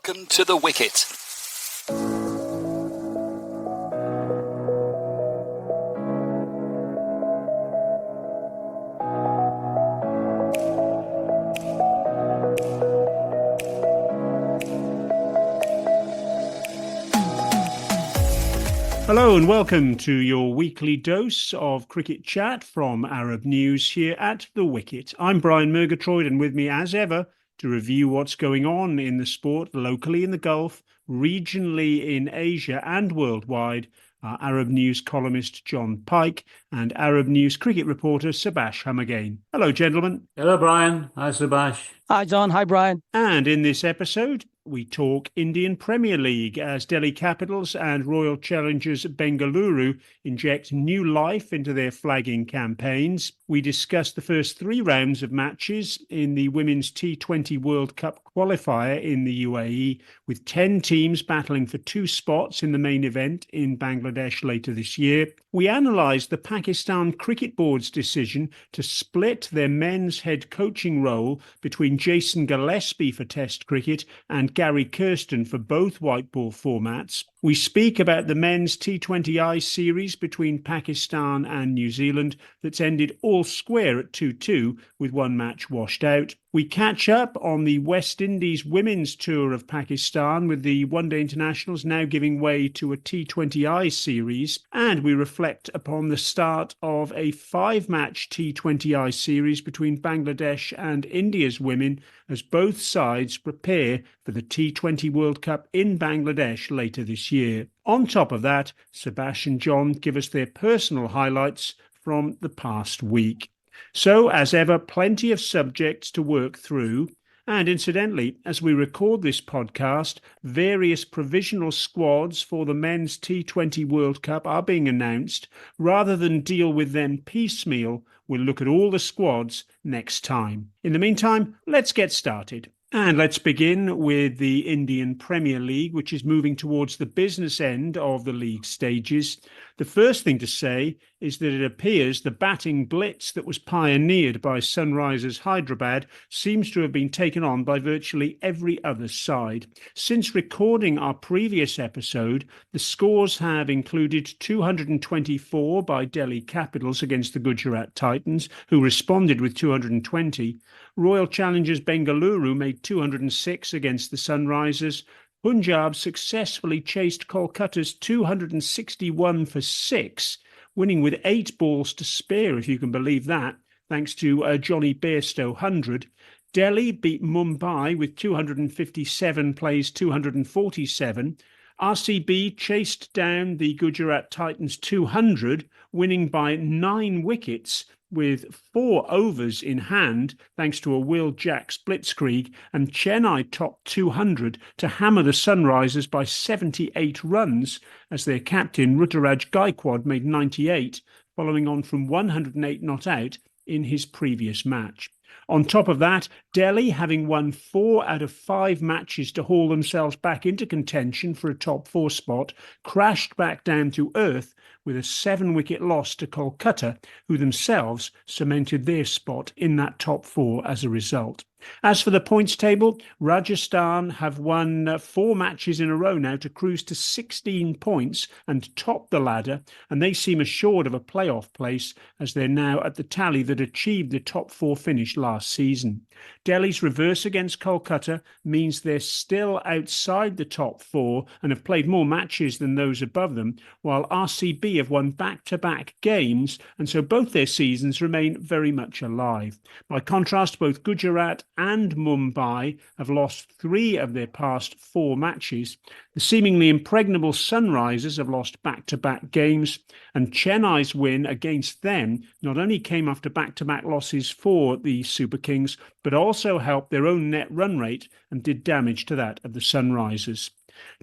Welcome to the Wicket. Hello and welcome to your weekly dose of cricket chat from Arab News here at The Wicket. I'm Brian Murgatroyd, and with me as ever to review what's going on in the sport locally in the Gulf, regionally in Asia and worldwide, are Arab News columnist Jon Pike and Arab News cricket reporter Subas Humagain. Hello, gentlemen. Hello, Brian. Hi, Subas. Hi, John. Hi, Brian. And in this episode, we talk Indian Premier League as Delhi Capitals and Royal Challengers Bengaluru inject new life into their flagging campaigns. We discuss the first 3 rounds of matches in the Women's T20 World Cup qualifier in the UAE, with 10 teams battling for 2 spots in the main event in Bangladesh later this year. We analyse the Pakistan Cricket Board's decision to split their men's head coaching role between Jason Gillespie for Test cricket and Gary Kirsten for both white ball formats. We speak about the men's T20I series between Pakistan and New Zealand that's ended all square at 2-2 with 1 match washed out. We catch up on the West Indies women's tour of Pakistan, with the one-day internationals now giving way to a T20I series, and we reflect upon the start of a 5-match T20I series between Bangladesh and India's women as both sides prepare for the T20 World Cup in Bangladesh later this year. On top of that, Subas and Jon give us their personal highlights from the past week. So, as ever, plenty of subjects to work through. And incidentally, as we record this podcast, various provisional squads for the men's T20 World Cup are being announced. Rather than deal with them piecemeal, we'll look at all the squads next time. In the meantime, let's get started. And let's begin with the Indian Premier League, which is moving towards the business end of the league stages. The first thing to say is that it appears the batting blitz that was pioneered by Sunrisers Hyderabad seems to have been taken on by virtually every other side. Since recording our previous episode, the scores have included 224 by Delhi Capitals against the Gujarat Titans, who responded with 220. Royal Challengers Bengaluru made 206 against the Sunrisers. Punjab successfully chased Kolkata's 261 for 6, winning with 8 balls to spare, if you can believe that, thanks to a Johnny Bairstow 100. Delhi beat Mumbai with 257 plays 247. RCB chased down the Gujarat Titans 200, winning by 9 wickets with 4 overs in hand, thanks to a Will Jacks blitzkrieg, and Chennai topped 200 to hammer the Sunrisers by 78 runs, as their captain Ruturaj Gaikwad made 98, following on from 108 not out in his previous match. On top of that, Delhi, having won 4 out of 5 matches to haul themselves back into contention for a top 4 spot, crashed back down to earth with a 7-wicket loss to Kolkata, who themselves cemented their spot in that top 4 as a result. As for the points table, Rajasthan have won 4 matches in a row now to cruise to 16 points and top the ladder, and they seem assured of a playoff place as they're now at the tally that achieved the top 4 finish last season. Delhi's reverse against Kolkata means they're still outside the top 4 and have played more matches than those above them, while RCB have won back-to-back games, and so both their seasons remain very much alive. By contrast, both Gujarat and Mumbai have lost 3 of their past 4 matches. The seemingly impregnable Sunrisers have lost back-to-back games, and Chennai's win against them not only came after back-to-back losses for the Super Kings, but also helped their own net run rate and did damage to that of the Sunrisers.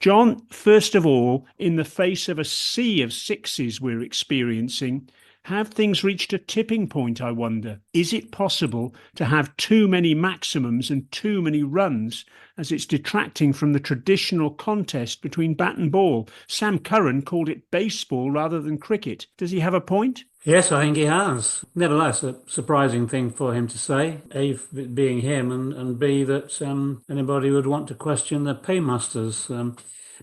Jon, first of all, in the face of a sea of sixes we're experiencing, have things reached a tipping point, I wonder? Is it possible to have too many maximums and too many runs as it's detracting from the traditional contest between bat and ball. Sam Curran called it baseball rather than cricket. Does he have a point? Yes, I think he has. Nevertheless, a surprising thing for him to say, A, being him, and B, that anybody would want to question the paymasters.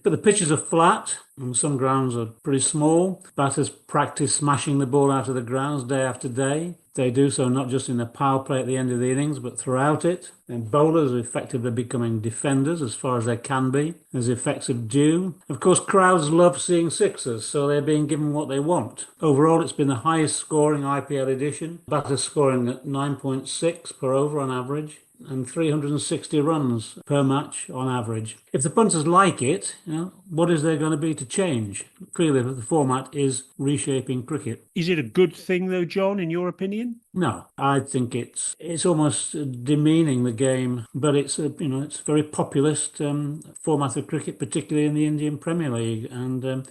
But the pitches are flat, and some grounds are pretty small. Batters practice smashing the ball out of the grounds day after day. They do so not just in the power play at the end of the innings, but throughout it. And bowlers are effectively becoming defenders as far as they can be, as the effects of dew. Of course, crowds love seeing sixers, so they're being given what they want. Overall, it's been the highest scoring IPL edition. Batters scoring at 9.6 per over on average, and 360 runs per match on average. If the punters like it, what is there going to be to change? Clearly, the format is reshaping cricket. Is it a good thing, though, John, in your opinion? No, I think it's almost demeaning the game, but it's a very populist format of cricket, particularly in the Indian Premier League, and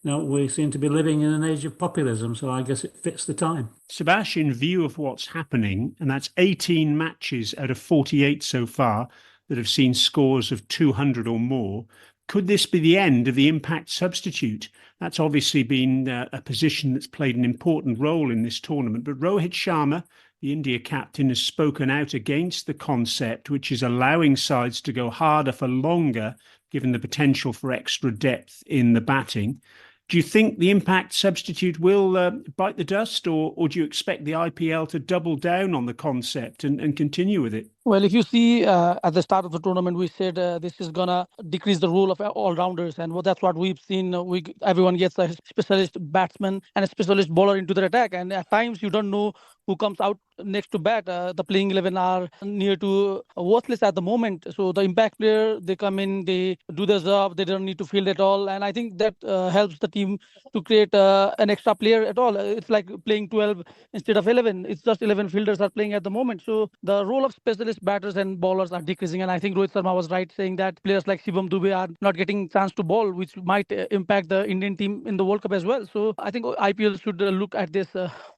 we seem to be living in an age of populism, so I guess it fits the time. Subas, in view of what's happening, and that's 18 matches out of 48 so far that have seen scores of 200 or more, could this be the end of the impact substitute? That's obviously been a position that's played an important role in this tournament. But Rohit Sharma, the India captain, has spoken out against the concept, which is allowing sides to go harder for longer, given the potential for extra depth in the batting. Do you think the impact substitute will bite the dust, or do you expect the IPL to double down on the concept and continue with it? Well, if you see at the start of the tournament, we said this is going to decrease the role of all-rounders. And that's what we've seen. Everyone gets a specialist batsman and a specialist bowler into their attack. And at times, you don't know who comes out next to bat. The playing 11 are near to worthless at the moment. So the impact player, they come in, they do their job. They don't need to field at all. And I think that helps the team to create an extra player at all. It's like playing 12 instead of 11. It's just 11 fielders are playing at the moment. So the role of specialist batters and bowlers are decreasing, and I think Rohit Sharma was right saying that players like Shivam Dube are not getting chance to bowl, which might impact the Indian team in the World Cup as well. So I think IPL should look at this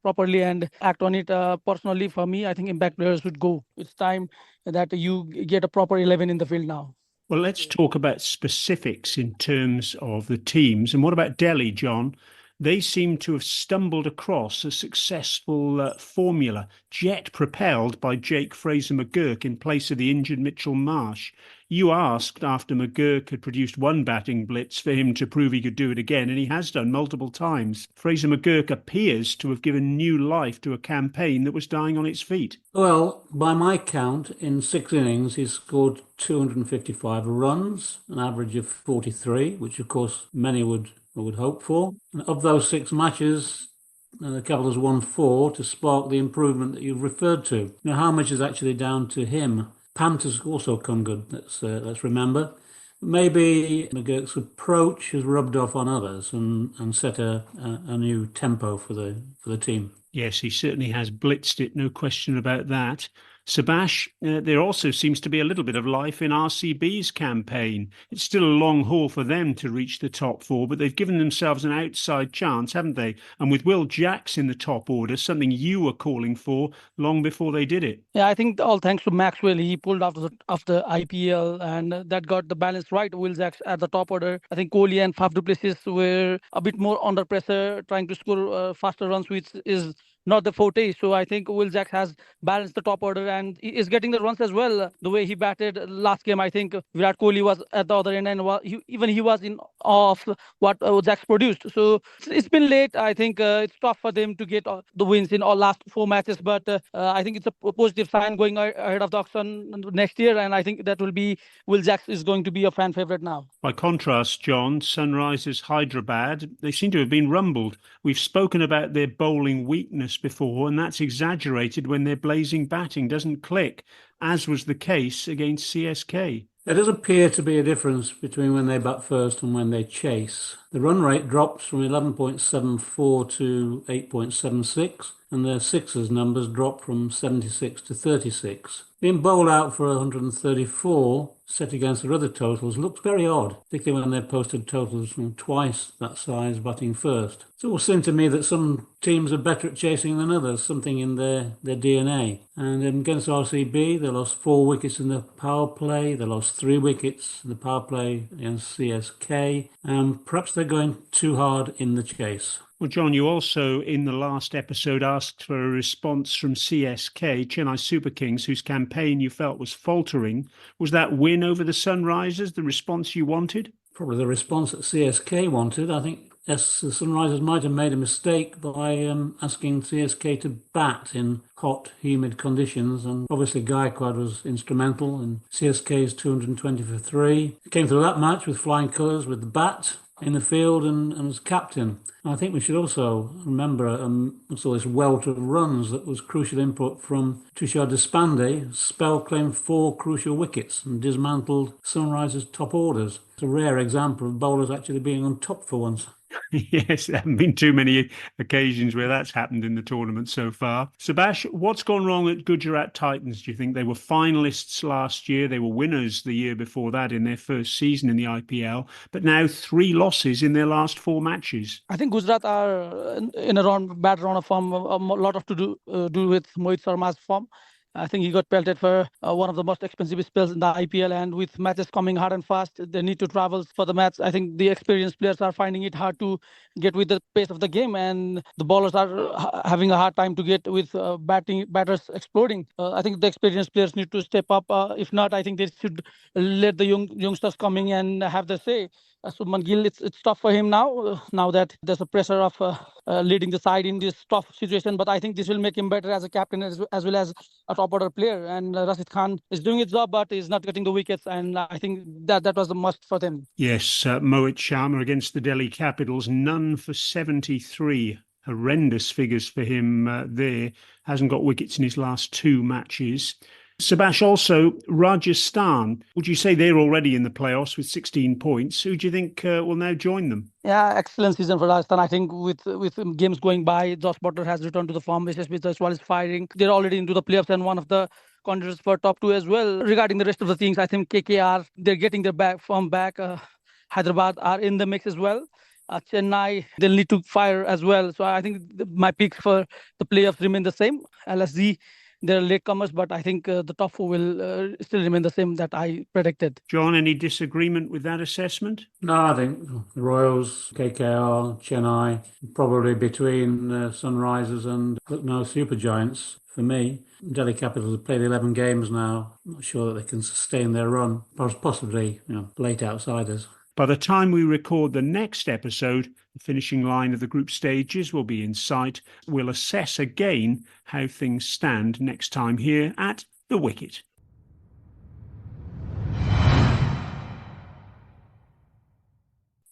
properly and act on it. Personally, for me, I think impact players should go. It's time that you get a proper 11 in the field now. Well, let's talk about specifics in terms of the teams. And what about Delhi, John? They seem to have stumbled across a successful formula, jet propelled by Jake Fraser-McGurk in place of the injured Mitchell Marsh. You asked after McGurk had produced one batting blitz for him to prove he could do it again, and he has done multiple times. Fraser-McGurk appears to have given new life to a campaign that was dying on its feet. Well, by my count, in 6 innings, he's scored 255 runs, an average of 43, which of course many would hope for. And of those 6 matches, the Capitals won 4 to spark the improvement that you've referred to. Now, how much is actually down to him? Pant has also come good, let's remember. Maybe McGurk's approach has rubbed off on others and set a new tempo for the team. Yes, he certainly has blitzed it, no question about that. Subas, there also seems to be a little bit of life in RCB's campaign. It's still a long haul for them to reach the top 4, but they've given themselves an outside chance, haven't they? And with Will Jacks in the top order, something you were calling for long before they did it. Yeah, I think all thanks to Maxwell. He pulled after IPL, and that got the balance right. Will Jacks at the top order. I think Kohli and Faf du Plessis were a bit more under pressure, trying to score faster runs, which is not the forte. So I think Will Jacks has balanced the top order and is getting the runs as well. The way he batted last game, I think Virat Kohli was at the other end, and he was in awe of what Jacks produced. So it's been late. I think it's tough for them to get the wins in all last 4 matches, but I think it's a positive sign going ahead of the auction next year, and I think that Will Jacks is going to be a fan favourite now. By contrast, John, Sunrisers Hyderabad, they seem to have been rumbled. We've spoken about their bowling weakness before, and that's exaggerated when their blazing batting doesn't click, as was the case against CSK. There does appear to be a difference between when they bat first and when they chase. The run rate drops from 11.74 to 8.76, and their sixes numbers drop from 76 to 36. Being bowled out for 134 set against their other totals looks very odd, particularly when they've posted totals from twice that size batting first. It always seemed to me that some teams are better at chasing than others, something in their DNA. And against RCB, they lost 4 wickets in the power play. They lost 3 wickets in the power play against CSK. Perhaps they're going too hard in the chase. Well, Jon, you also, in the last episode, asked for a response from CSK, Chennai Super Kings, whose campaign you felt was faltering. Was that win over the Sunrisers the response you wanted? Probably the response that CSK wanted. I think the Sunrisers might have made a mistake by asking CSK to bat in hot, humid conditions. And obviously Gaikwad was instrumental in CSK's 220 for 3. He came through that match with flying colours with the bat in the field and as captain. I think we should also remember saw this welt of runs that was crucial input from Tushar Deshpande. Spell claimed 4 crucial wickets and dismantled Sunrisers' top orders. It's a rare example of bowlers actually being on top for once. Yes, there haven't been too many occasions where that's happened in the tournament so far. Subas, what's gone wrong at Gujarat Titans, do you think? They were finalists last year. They were winners the year before that in their first season in the IPL, but now 3 losses in their last 4 matches. I think Gujarat are in a bad run of form. A lot of to do with Mohit Sharma's form. I think he got pelted for one of the most expensive spells in the IPL, and with matches coming hard and fast, they need to travel for the match. I think the experienced players are finding it hard to get with the pace of the game, and the bowlers are having a hard time to get with batters exploding. I think the experienced players need to step up. If not, I think they should let the youngsters coming and have their say. Subman Gill, it's tough for him now that there's a pressure of leading the side in this tough situation. But I think this will make him better as a captain as well as a top order player. And Rashid Khan is doing his job, but is not getting the wickets. And I think that was the must for them. Yes, Mohit Sharma against the Delhi Capitals, none for 73. Horrendous figures for him there. Hasn't got wickets in his last 2 matches. Subas, also Rajasthan. Would you say they're already in the playoffs with 16 points? Who do you think will now join them? Yeah, excellent season for Rajasthan. I think with games going by, Josh Buttler has returned to the form. Yashasvi Jaiswal is firing. They're already into the playoffs and one of the contenders for top 2 as well. Regarding the rest of the things, I think KKR, they're getting their form back. Hyderabad are in the mix as well. Chennai, they'll need to fire as well. So I think my picks for the playoffs remain the same. LSG, they're latecomers, but I think the top 4 will still remain the same that I predicted. Jon, any disagreement with that assessment? No, I think the Royals, KKR, Chennai, probably between Sunrisers and Lucknow Super Giants for me. Delhi Capitals have played 11 games now. I'm not sure that they can sustain their run. Possibly, late outsiders. By the time we record the next episode, the finishing line of the group stages will be in sight. We'll assess again how things stand next time here at The Wicket.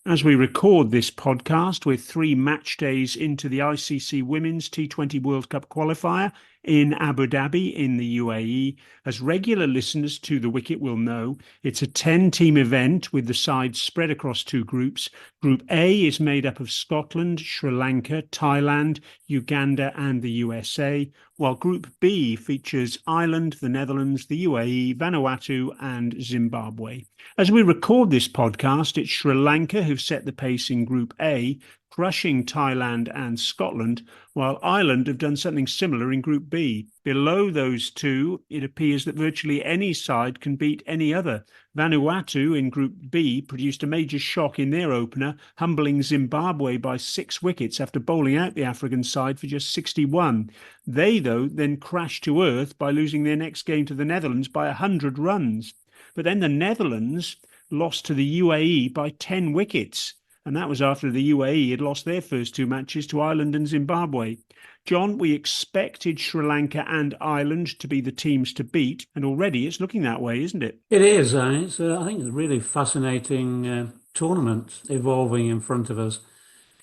As we record this podcast, we're 3 match days into the ICC Women's T20 World Cup qualifier in Abu Dhabi in the UAE. As regular listeners to The Wicket will know, it's a 10-team event with the sides spread across 2 groups. Group A is made up of Scotland, Sri Lanka, Thailand, Uganda and the USA, while Group B features Ireland, the Netherlands, the UAE, Vanuatu and Zimbabwe. As we record this podcast, it's Sri Lanka who've set the pace in Group A, crushing Thailand and Scotland, while Ireland have done something similar in Group B. Below those 2, it appears that virtually any side can beat any other. Vanuatu in Group B produced a major shock in their opener, humbling Zimbabwe by 6 wickets after bowling out the African side for just 61. They, though, then crashed to earth by losing their next game to the Netherlands by 100 runs. But then the Netherlands lost to the UAE by 10 wickets. And that was after the UAE had lost their first 2 matches to Ireland and Zimbabwe. Jon, we expected Sri Lanka and Ireland to be the teams to beat, and already it's looking that way, isn't it? It is. It's, I think it's a really fascinating tournament evolving in front of us.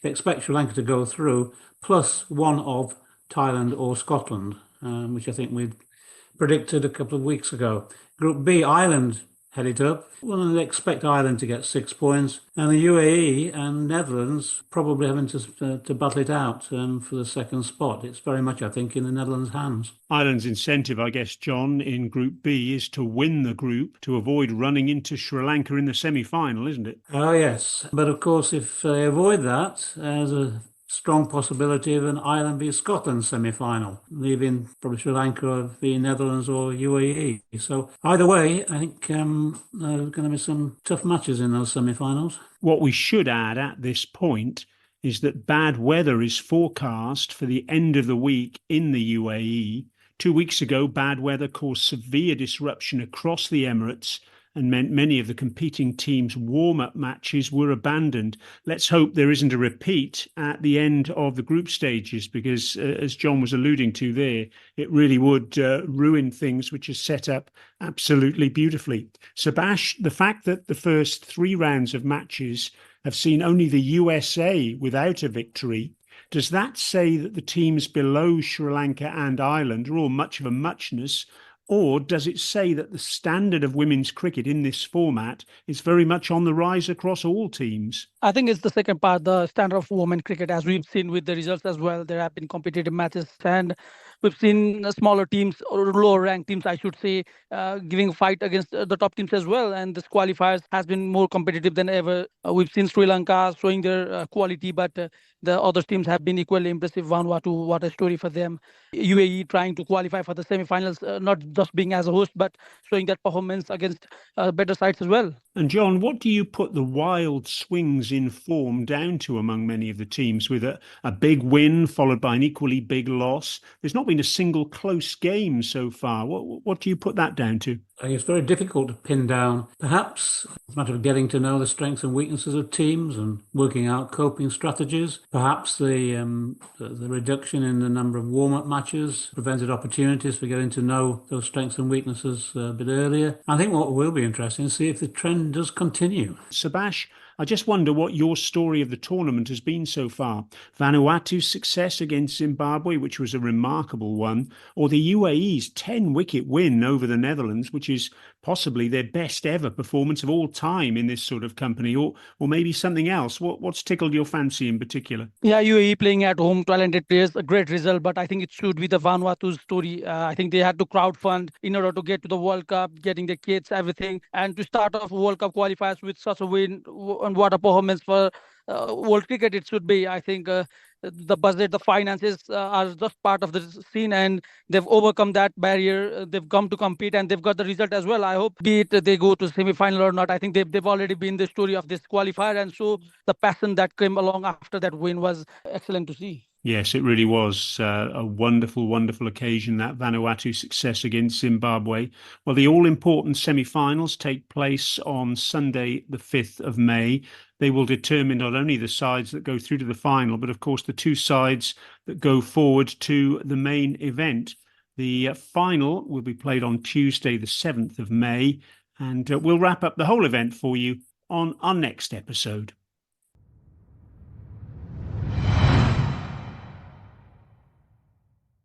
We expect Sri Lanka to go through, plus one of Thailand or Scotland, which I think we'd predicted a couple of weeks ago. Group B, Ireland headed up. Well, they expect Ireland to get 6 points, and the UAE and Netherlands probably having to battle it out for the second spot. It's very much, I think, in the Netherlands' hands. Ireland's incentive, I guess, John, in Group B is to win the group to avoid running into Sri Lanka in the semi-final, isn't it? Oh, yes. But of course, if they avoid that, there's a strong possibility of an Ireland v Scotland semi-final, leaving probably Sri Lanka v Netherlands or UAE. So either way, I think there are going to be some tough matches in those semi-finals. What we should add at this point is that bad weather is forecast for the end of the week in the UAE. 2 weeks ago, bad weather caused severe disruption across the Emirates and meant many of the competing teams' warm-up matches were abandoned. Let's hope there isn't a repeat at the end of the group stages, because as John was alluding to there, it really would ruin things which are set up absolutely beautifully. Subas, the fact that the first 3 rounds of matches have seen only the USA without a victory, does that say that the teams below Sri Lanka and Ireland are all much of a muchness? Or does it say that the standard of women's cricket in this format is very much on the rise across all teams? I think it's the second part, the standard of women cricket, as we've seen with the results as well. There have been competitive matches, and we've seen smaller teams or lower ranked teams, I should say, giving a fight against the top teams as well. And this qualifiers has been more competitive than ever. We've seen Sri Lanka showing their quality, but the other teams have been equally impressive. Vanuatu, what a story for them. UAE trying to qualify for the semi-finals, not just being as a host, but showing that performance against better sides as well. And John, what do you put the wild swings in form down to among many of the teams, with a big win followed by an equally big loss? There's not been a single close game so far. What do you put that down to? I think it's very difficult to pin down. Perhaps it's a matter of getting to know the strengths and weaknesses of teams and working out coping strategies. Perhaps the reduction in the number of warm-up matches prevented opportunities for getting to know those strengths and weaknesses a bit earlier. I think what will be interesting is to see if the trend does continue. Subas, I just wonder what your story of the tournament has been so far. Vanuatu's success against Zimbabwe, which was a remarkable one, or the UAE's 10-wicket win over the Netherlands, which is possibly their best ever performance of all time in this sort of company, or maybe something else. What's tickled your fancy in particular? Yeah, UAE playing at home, talented players, a great result, but I think it should be the Vanuatu's story. I think they had to crowdfund in order to get to the World Cup, getting the kits, everything, and to start off World Cup qualifiers with such a win, and what a performance for world cricket it should be. I think the budget, the finances are just part of the scene, and they've overcome that barrier. They've come to compete, and they've got the result as well. I hope, be it they go to semi-final or not, I think they've already been the story of this qualifier, and so the passion that came along after that win was excellent to see. Yes, it really was a wonderful, wonderful occasion, that Vanuatu success against Zimbabwe. Well, the all-important semi-finals take place on Sunday, the 5th of May. They will determine not only the sides that go through to the final, but of course the 2 sides that go forward to the main event. The final will be played on Tuesday, the 7th of May, and we'll wrap up the whole event for you on our next episode.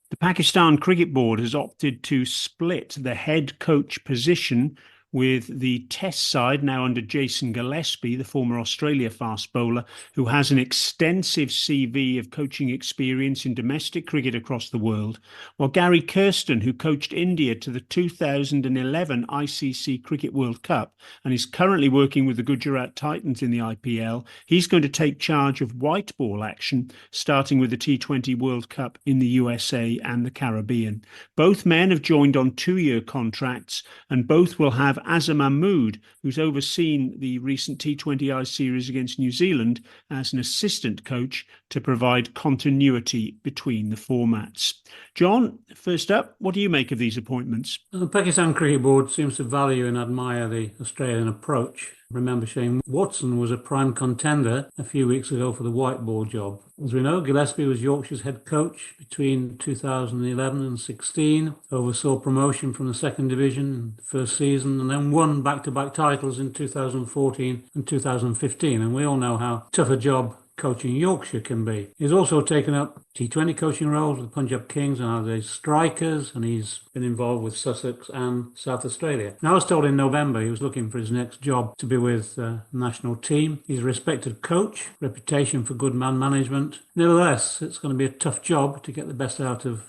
The Pakistan Cricket Board has opted to split the head coach position, with the Test side now under Jason Gillespie, the former Australia fast bowler, who has an extensive CV of coaching experience in domestic cricket across the world, while Gary Kirsten, who coached India to the 2011 ICC Cricket World Cup and is currently working with the Gujarat Titans in the IPL, he's going to take charge of white ball action, starting with the T20 World Cup in the USA and the Caribbean. Both men have joined on 2-year contracts, and both will have Azam Mahmood, who's overseen the recent T20I series against New Zealand, as an assistant coach to provide continuity between the formats. John, first up, what do you make of these appointments? The Pakistan Cricket Board seems to value and admire the Australian approach. Remember, Shane Watson was a prime contender a few weeks ago for the white ball job. As we know, Gillespie was Yorkshire's head coach between 2011 and 16, oversaw promotion from the second division in the first season, and then won back-to-back titles in 2014 and 2015. And we all know how tough a job coaching Yorkshire can be. He's also taken up T20 coaching roles with the Punjab Kings and other strikers, and he's been involved with Sussex and South Australia. Now, I was told in November he was looking for his next job to be with the national team. He's a respected coach, reputation for good man management. Nevertheless, it's going to be a tough job to get the best out of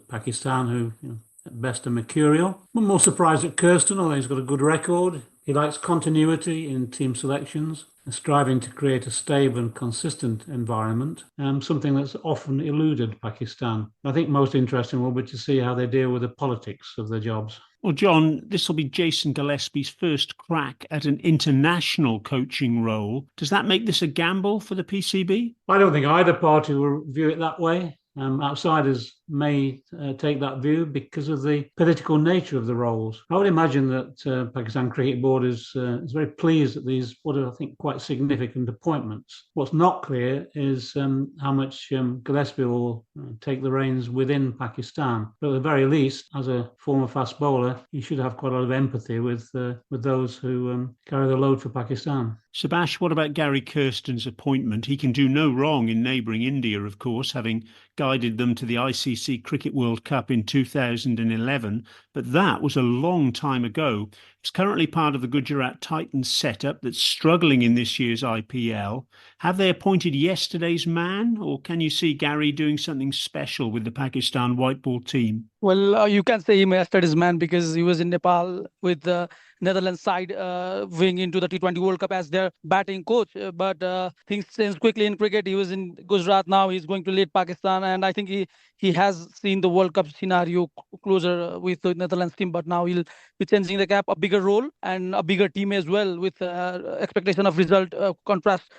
Pakistan, who, at best are mercurial. I'm more surprised at Kirsten, although he's got a good record. He likes continuity in team selections, striving to create a stable and consistent environment, something that's often eluded Pakistan. I think most interesting will be to see how they deal with the politics of their jobs. Well, Jon, this will be Jason Gillespie's first crack at an international coaching role. Does that make this a gamble for the PCB? I don't think either party will view it that way. Outsiders may take that view because of the political nature of the roles. I would imagine that Pakistan Cricket Board is very pleased at these, what are, I think, quite significant appointments. What's not clear is how much Gillespie will take the reins within Pakistan. But at the very least, as a former fast bowler, he should have quite a lot of empathy with those who carry the load for Pakistan. Subas, what about Gary Kirsten's appointment? He can do no wrong in neighbouring India, of course, having guided them to the ICC Cricket World Cup in 2011, but that was a long time ago. He's currently part of the Gujarat Titans setup that's struggling in this year's IPL. Have they appointed yesterday's man, or can you see Gary doing something special with the Pakistan white ball team? Well, you can say he mastered his man because he was in Nepal with the Netherlands side going into the T20 World Cup as their batting coach. But things changed quickly in cricket. He was in Gujarat now. He's going to lead Pakistan. And I think he has seen the World Cup scenario closer with the Netherlands team. But now he'll be changing the cap, a bigger role and a bigger team as well with expectation of result, contrast.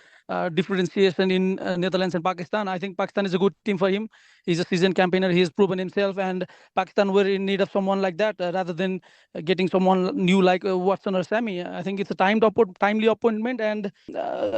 Differentiation in Netherlands and Pakistan. I think Pakistan is a good team for him. He's a seasoned campaigner. He has proven himself, and Pakistan were in need of someone like that rather than getting someone new like Watson or Sami. I think it's a timely appointment, and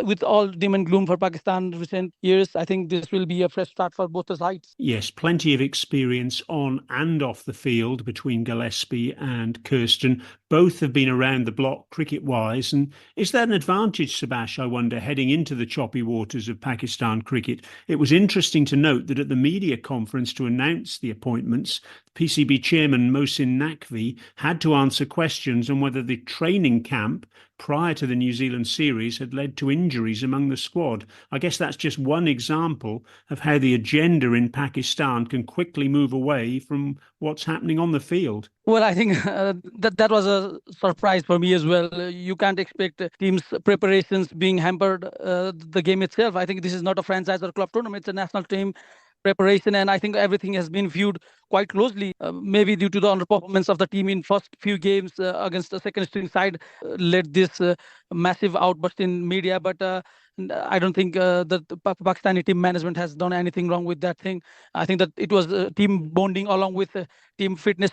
with all doom and gloom for Pakistan recent years, I think this will be a fresh start for both the sides. Yes, plenty of experience on and off the field between Gillespie and Kirsten. Both have been around the block cricket-wise, and is that an advantage, Subas, I wonder, heading into the choppy waters of Pakistan cricket? It was interesting to note that at the media conference to announce the appointments, PCB chairman Mohsin Naqvi had to answer questions on whether the training camp prior to the New Zealand series had led to injuries among the squad. I guess that's just one example of how the agenda in Pakistan can quickly move away from what's happening on the field. Well, I think that was a surprise for me as well. You can't expect teams' preparations being hampered the game itself. I think this is not a franchise or club tournament. It's a national team preparation, and I think everything has been viewed quite closely, maybe due to the underperformance of the team in first few games against the second string side led this massive outburst in media. But I don't think that the Pakistani team management has done anything wrong with that thing. I think that it was team bonding along with team fitness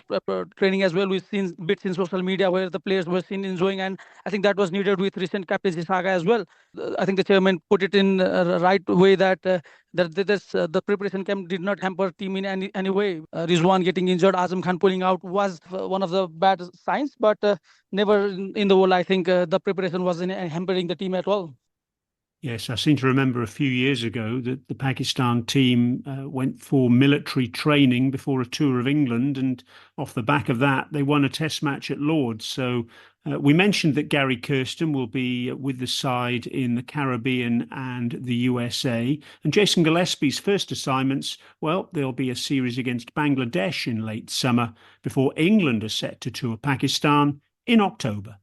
training as well. We've seen bits in social media where the players were seen enjoying, and I think that was needed with recent captaincy saga as well. I think the chairman put it in the right way that the preparation camp did not hamper team in any way. Rizwan getting injured, Azam Khan pulling out was one of the bad signs, but never in the world I think the preparation was hampering the team at all. Yes, I seem to remember a few years ago that the Pakistan team went for military training before a tour of England, and off the back of that, they won a test match at Lord's. So we mentioned that Gary Kirsten will be with the side in the Caribbean and the USA. And Jason Gillespie's first assignments, well, there'll be a series against Bangladesh in late summer before England are set to tour Pakistan in October.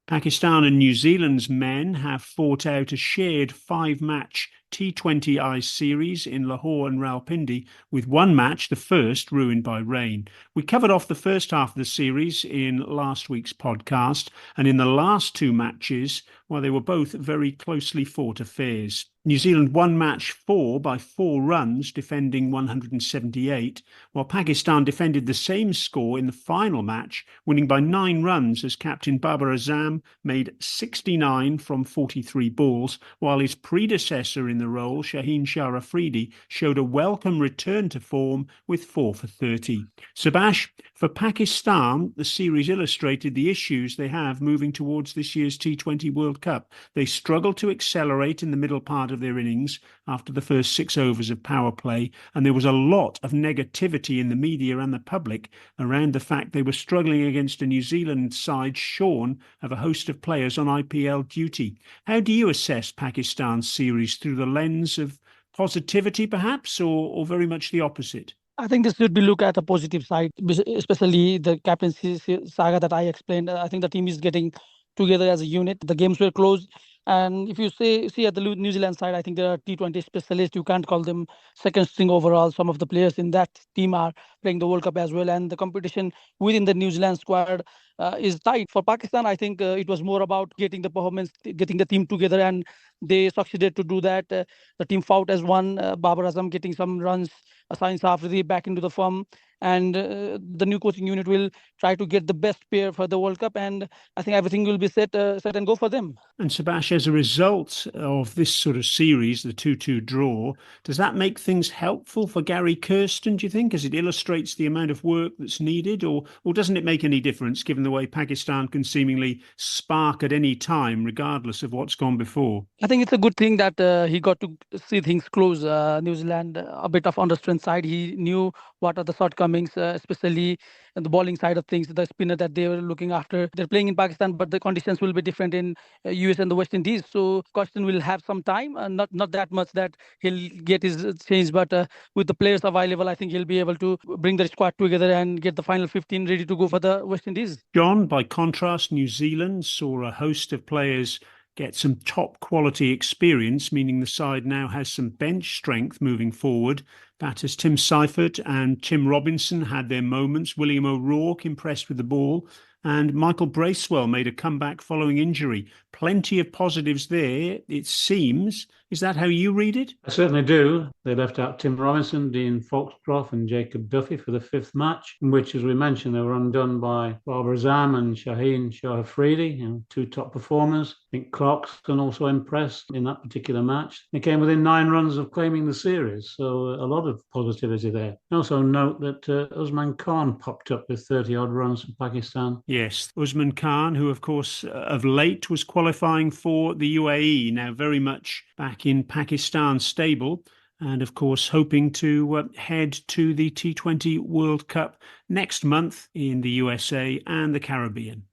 Pakistan and New Zealand's men have fought out a shared 5-match T20I series in Lahore and Rawalpindi, with one match, the first, ruined by rain. We covered off the first half of the series in last week's podcast, and in the last two matches, well, they were both very closely fought affairs. New Zealand won match 4 by 4 runs, defending 178, while Pakistan defended the same score in the final match, winning by 9 runs as captain Babar Azam made 69 from 43 balls, while his predecessor in the role, Shaheen Shah Afridi, showed a welcome return to form with 4 for 30. Subas, For Pakistan, the series illustrated the issues they have moving towards this year's T20 World Cup. They struggled to accelerate in the middle part of their innings after the first 6 overs of power play, and there was a lot of negativity in the media and the public around the fact they were struggling against a New Zealand side shorn of a host of players on IPL duty. How do you assess Pakistan's series, through the lens of positivity perhaps, or very much the opposite? I think this should be looked at a positive side, especially the captaincy saga that I explained. I think the team is getting together as a unit. The games were close. And if you see at the New Zealand side, I think there are T20 specialists. You can't call them second string overall. Some of the players in that team are playing the World Cup as well. And the competition within the New Zealand squad is tight. For Pakistan, I think it was more about getting the performance, getting the team together. And they succeeded to do that. The team fought as one. Babar Azam getting some runs. Science Afridi back into the form, and the new coaching unit will try to get the best pair for the World Cup, and I think everything will be set and go for them. And Subas, as a result of this sort of series, the 2-2 draw, does that make things helpful for Gary Kirsten, do you think, as it illustrates the amount of work that's needed, or doesn't it make any difference given the way Pakistan can seemingly spark at any time, regardless of what's gone before? I think it's a good thing that he got to see things close. New Zealand, a bit of under strength side. He knew what are the shortcomings, especially in the bowling side of things, the spinner that they were looking after. They're playing in Pakistan, but the conditions will be different in US and the West Indies. So Kirsten will have some time, not that much that he'll get his change, but with the players available, I think he'll be able to bring the squad together and get the final 15 ready to go for the West Indies. Jon, by contrast, New Zealand saw a host of players get some top quality experience, meaning the side now has some bench strength moving forward. Batters Tim Seifert and Tim Robinson had their moments. William O'Rourke impressed with the ball. And Michael Bracewell made a comeback following injury. Plenty of positives there, it seems. Is that how you read it? I certainly do. They left out Tim Robinson, Dean Foxcroft and Jacob Duffy for the 5th match, in which, as we mentioned, they were undone by Babar Azam and Shaheen Shah Afridi, 2 top performers. I think Clarkson also impressed in that particular match. They came within 9 runs of claiming the series, so a lot of positivity there. Also note that Usman Khan popped up with 30-odd runs for Pakistan. Yes, Usman Khan, who, of course, of late was qualifying for the UAE, now very much back in Pakistan's stable, and, of course, hoping to head to the T20 World Cup next month in the USA and the Caribbean.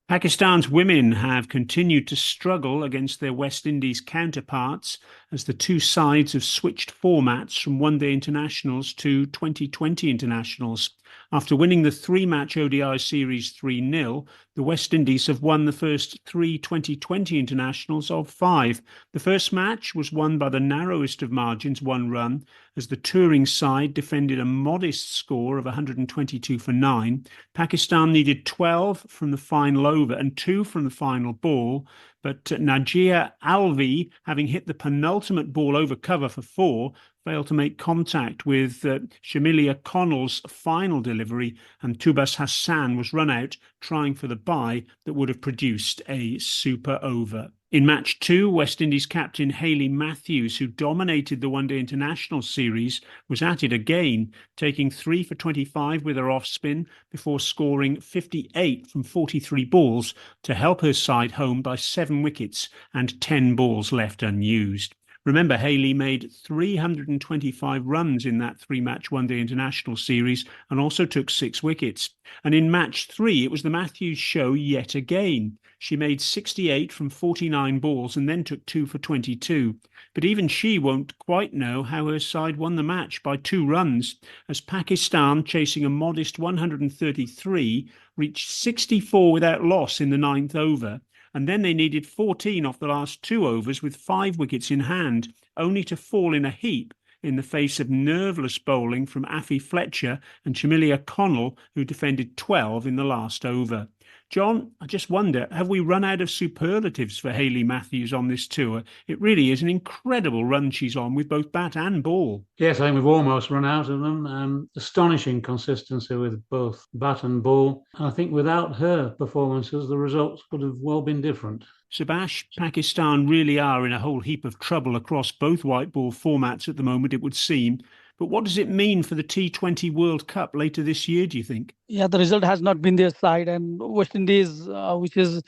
Pakistan's women have continued to struggle against their West Indies counterparts as the two sides have switched formats from one-day internationals to 2020 internationals. After winning the 3-match ODI series 3-0, the West Indies have won the first 3 2020 internationals of 5. The first match was won by the narrowest of margins, 1 run, as the touring side defended a modest score of 122 for 9. Pakistan needed 12 from the final over and 2 from the final ball, but Najia Alvi, having hit the penultimate ball over cover for 4, failed to make contact with Shamilia Connell's final delivery, and Tubas Hassan was run out trying for the bye that would have produced a super over. In match 2, West Indies captain Hayley Matthews, who dominated the one-day international series, was at it again, taking 3 for 25 with her off-spin before scoring 58 from 43 balls to help her side home by 7 wickets and 10 balls left unused. Remember, Hayley made 325 runs in that 3-match one-day international series and also took 6 wickets. And in match 3, it was the Matthews show yet again. She made 68 from 49 balls and then took 2 for 22. But even she won't quite know how her side won the match by 2 runs, as Pakistan, chasing a modest 133, reached 64 without loss in the 9th over. And then they needed 14 off the last 2 overs with 5 wickets in hand, only to fall in a heap in the face of nerveless bowling from Affy Fletcher and Shamilia Connell, who defended 12 in the last over. John, I just wonder, have we run out of superlatives for Hayley Matthews on this tour? It really is an incredible run she's on with both bat and ball. Yes, I think we've almost run out of them. Astonishing consistency with both bat and ball. And I think without her performances, the results could have well been different. Subas, Pakistan really are in a whole heap of trouble across both white ball formats at the moment, it would seem. But what does it mean for the T20 World Cup later this year, do you think? Yeah, the result has not been their side, and West Indies, which is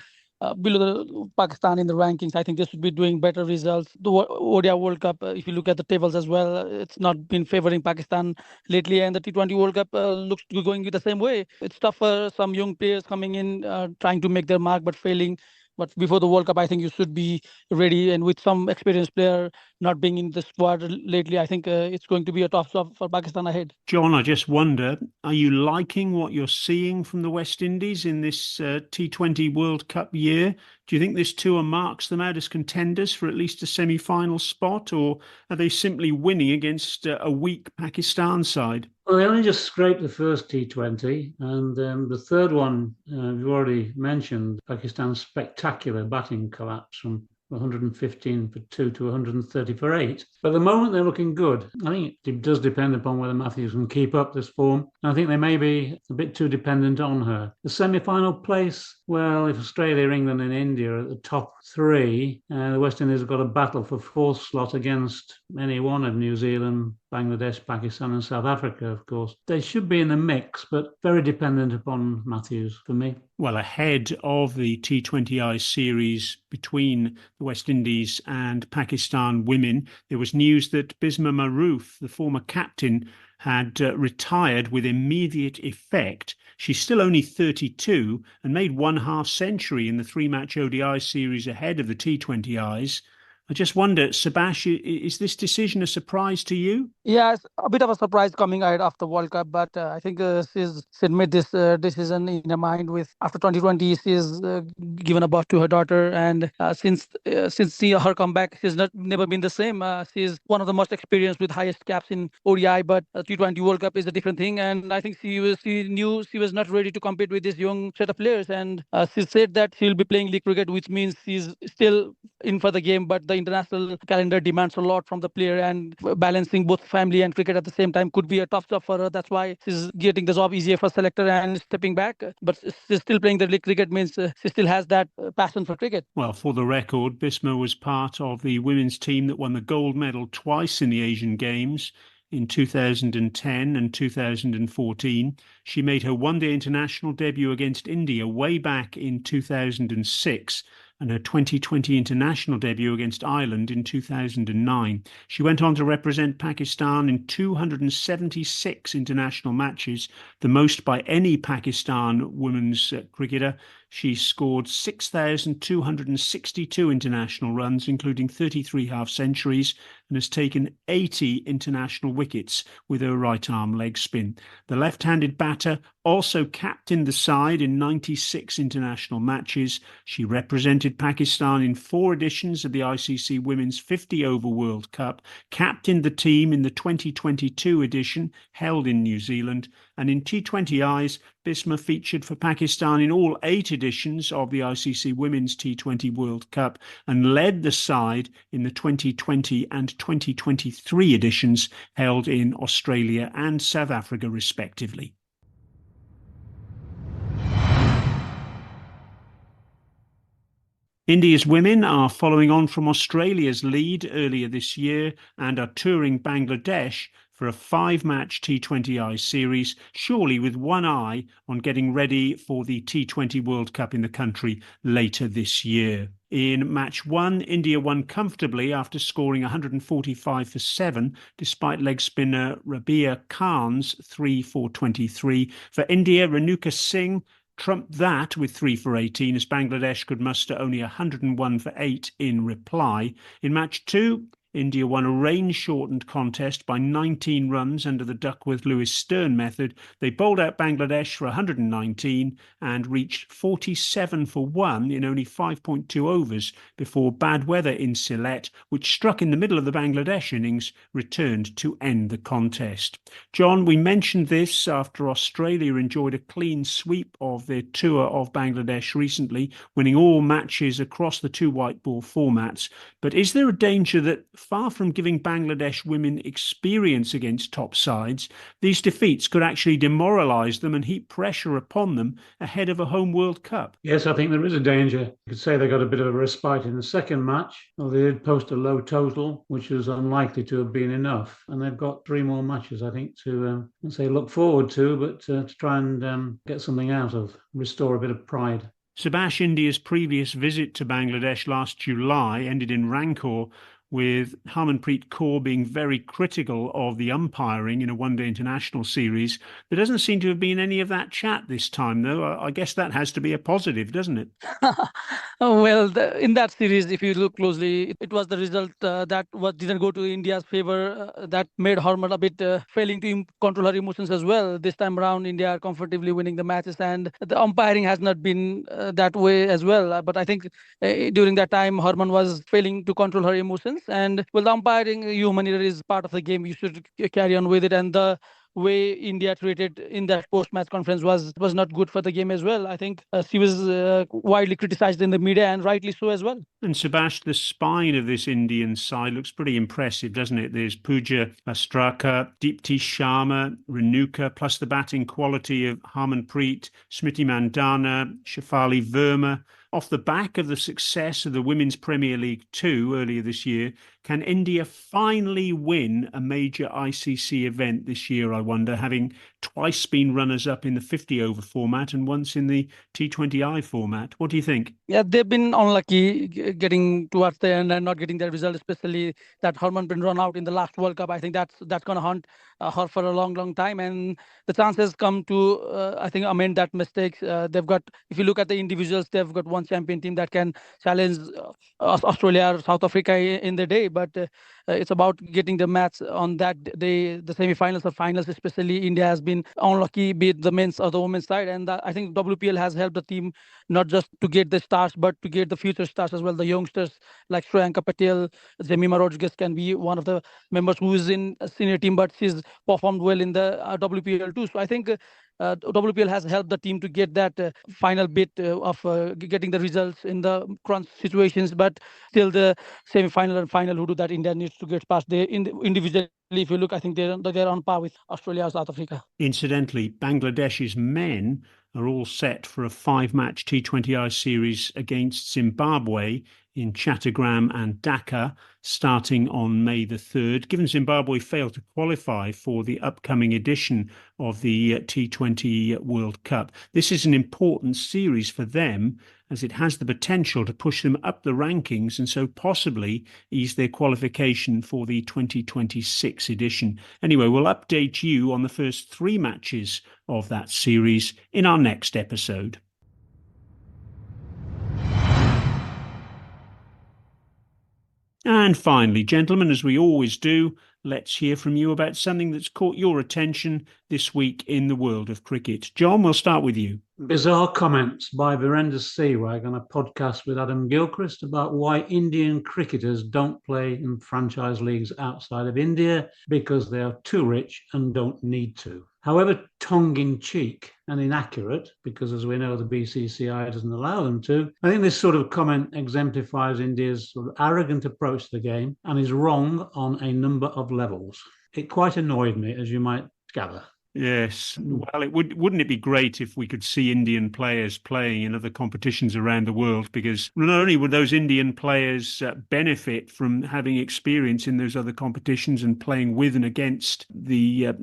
below the Pakistan in the rankings, I think they should be doing better results. The ODI World Cup, if you look at the tables as well, it's not been favoring Pakistan lately, and the T20 World Cup looks to be going the same way. It's tough for some young players coming in, trying to make their mark but failing. But before the World Cup, I think you should be ready. And with some experienced player not being in the squad lately, I think it's going to be a tough job for Pakistan ahead. John, I just wonder, are you liking what you're seeing from the West Indies in this T20 World Cup year? Do you think this tour marks them out as contenders for at least a semi-final spot, or are they simply winning against a weak Pakistan side? Well, they only just scraped the first T20, and the third one, you've already mentioned, Pakistan's spectacular batting collapse from 115 for 2 to 130 for 8. But at the moment, they're looking good. I think it does depend upon whether Matthews can keep up this form. I think they may be a bit too dependent on her. The semi-final place, well, if Australia, England and India are at the top three, the West Indies have got a battle for fourth slot against any one of New Zealand, Bangladesh, Pakistan and South Africa, of course. They should be in the mix, but very dependent upon Matthews for me. Well, ahead of the T20I series between the West Indies and Pakistan women, there was news that Bisma Maroof, the former captain, had retired with immediate effect. She's still only 32 and made one half century in the three-match ODI series ahead of the T20Is. I just wonder, Subas, is this decision a surprise to you? Yeah, it's a bit of a surprise coming out of the World Cup, but I think she's made this decision in her mind. With after 2020, she's given a birth to her daughter, and since her comeback, she's never been the same. She's one of the most experienced with highest caps in ODI, but T20 World Cup is a different thing, and I think she knew she was not ready to compete with this young set of players, and she said that she'll be playing league cricket, which means she's still in for the game, but the international calendar demands a lot from the player, and balancing both family and cricket at the same time could be a tough job for her. That's why she's getting the job easier for selector and stepping back. But she's still playing the league cricket, means she still has that passion for cricket. Well, for the record, Bisma was part of the women's team that won the gold medal twice in the Asian Games. In 2010 and 2014. She made her one-day international debut against India way back in 2006 and her 2020 international debut against Ireland in 2009. She went on to represent Pakistan in 276 international matches, the most by any Pakistan women's cricketer. She scored 6,262 international runs, including 33 half-centuries, and has taken 80 international wickets with her right-arm leg spin. The left-handed batter also captained the side in 96 international matches. She represented Pakistan in 4 editions of the ICC Women's 50-over World Cup, captained the team in the 2022 edition held in New Zealand, and in T20Is, Bisma featured for Pakistan in all 8 editions of the ICC Women's T20 World Cup and led the side in the 2020 and 2023 editions held in Australia and South Africa, respectively. India's women are following on from Australia's lead earlier this year and are touring Bangladesh for a 5-match T20I series, surely with one eye on getting ready for the T20 World Cup in the country later this year. In match 1, India won comfortably after scoring 145 for 7, despite leg spinner Rabia Khan's 3 for 23. For India, Renuka Singh trumped that with 3 for 18 as Bangladesh could muster only 101 for 8 in reply. In match 2, India won a rain-shortened contest by 19 runs under the Duckworth-Lewis-Stern method. They bowled out Bangladesh for 119 and reached 47 for 1 in only 5.2 overs before bad weather in Sylhet, which struck in the middle of the Bangladesh innings, returned to end the contest. John, we mentioned this after Australia enjoyed a clean sweep of their tour of Bangladesh recently, winning all matches across the two white ball formats. But is there a danger that, far from giving Bangladesh women experience against top sides, these defeats could actually demoralise them and heap pressure upon them ahead of a home World Cup? Yes, I think there is a danger. You could say they got a bit of a respite in the second match. Well, they did post a low total, which was unlikely to have been enough. And they've got 3 more matches, I think, to look forward to, but to try and get something out of, restore a bit of pride. Subas, India's previous visit to Bangladesh last July ended in rancour, with Harmanpreet Kaur being very critical of the umpiring in a one-day international series. There doesn't seem to have been any of that chat this time, though. I guess that has to be a positive, doesn't it? Well, in that series, if you look closely, it was the result that didn't go to India's favor that made Harman a bit failing to control her emotions as well. This time around, India are comfortably winning the matches, and the umpiring has not been that way as well. But I think during that time, Harman was failing to control her emotions. And well, the umpiring, human error is part of the game. You should carry on with it. And the way India treated in that post-match conference was not good for the game as well. I think she was widely criticized in the media, and rightly so as well. And Subhash, the spine of this Indian side looks pretty impressive, doesn't it? There's Pooja Astraka, Deepti Sharma, Renuka, plus the batting quality of Harmanpreet, Smriti Mandana, Shafali Verma. Off the back of the success of the Women's Premier League 2 earlier this year, can India finally win a major ICC event this year, I wonder, having twice been runners-up in the 50-over format and once in the T20I format? What do you think? Yeah, they've been unlucky getting towards the end and not getting their result, especially that Harman been run out in the last World Cup. I think that's going to haunt her for a long, long time. And the chances come to, I think, amend that mistake. They've got, if you look at the individuals, they've got one champion team that can challenge Australia or South Africa in the day. But it's about getting the match on that day, the semi-finals or finals, especially. India has been unlucky, be it the men's or the women's side. And I think WPL has helped the team not just to get the stars, but to get the future stars as well. The youngsters like Shreyanka Patel, Jemima Rodriguez can be one of the members who is in a senior team, but she's performed well in the WPL too. So I think WPL has helped the team to get that final bit of getting the results in the crunch situations, but still the semi-final and final who do that, India needs to get past. They individually, if you look, I think they're on par with Australia or South Africa. Incidentally, Bangladesh's men are all set for a 5-match T20I series against Zimbabwe in Chattogram and Dhaka, starting on May the 3rd. Given Zimbabwe failed to qualify for the upcoming edition of the T20 World Cup, this is an important series for them, as it has the potential to push them up the rankings and so possibly ease their qualification for the 2026 edition. Anyway, we'll update you on the first 3 matches of that series in our next episode. And finally, gentlemen, as we always do, let's hear from you about something that's caught your attention this week in the world of cricket. John, we'll start with you. Bizarre comments by Virender Sehwag on a podcast with Adam Gilchrist about why Indian cricketers don't play in franchise leagues outside of India because they are too rich and don't need to. However tongue-in-cheek and inaccurate, because as we know the BCCI doesn't allow them to, I think this sort of comment exemplifies India's sort of arrogant approach to the game and is wrong on a number of levels. It quite annoyed me, as you might gather. Yes. Well, wouldn't it be great if we could see Indian players playing in other competitions around the world? Because not only would those Indian players benefit from having experience in those other competitions and playing with and against the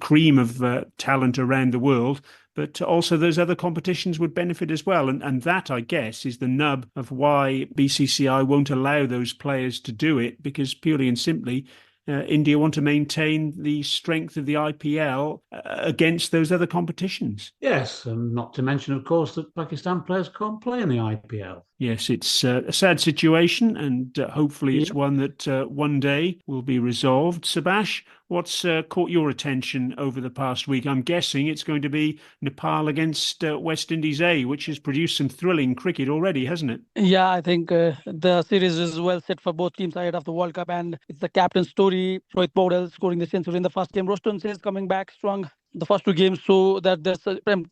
cream of talent around the world, but also those other competitions would benefit as well. And that, I guess, is the nub of why BCCI won't allow those players to do it, because purely and simply, India want to maintain the strength of the IPL against those other competitions. Yes, and not to mention, of course, that Pakistan players can't play in the IPL. Yes, it's a sad situation, and hopefully it's one that one day will be resolved. Subhash, what's caught your attention over the past week? I'm guessing it's going to be Nepal against West Indies A, which has produced some thrilling cricket already, hasn't it? Yeah, I think the series is well set for both teams ahead of the World Cup, and it's the captain's story. Rohit Paudel scoring the century in the first game. Roston is coming back strong the first two games, so that there's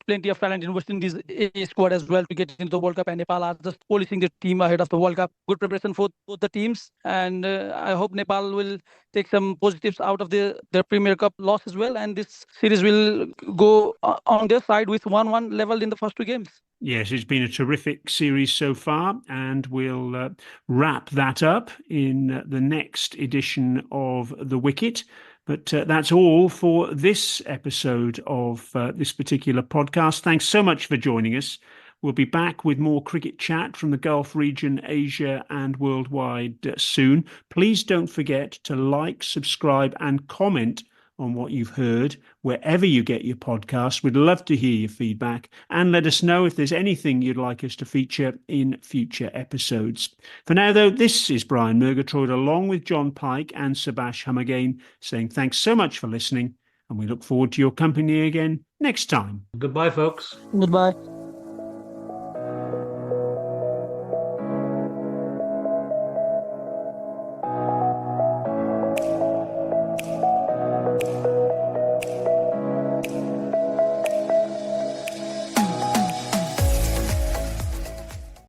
plenty of talent in West Indies A squad as well to get into the World Cup, and Nepal are just polishing the team ahead of the World Cup. Good preparation for both the teams, and I hope Nepal will take some positives out of their Premier Cup loss as well, and this series will go on their side with 1-1 level in the first two games. Yes, it's been a terrific series so far, and we'll wrap that up in the next edition of The Wicket. But that's all for this episode of this particular podcast. Thanks so much for joining us. We'll be back with more cricket chat from the Gulf region, Asia and worldwide soon. Please don't forget to like, subscribe and comment on what you've heard wherever you get your podcasts. We'd love to hear your feedback, and let us know if there's anything you'd like us to feature in future episodes. For now, though, this is Brian Murgatroyd along with Jon Pike and Subas Humagain saying thanks so much for listening, and we look forward to your company again next time. Goodbye, folks. Goodbye.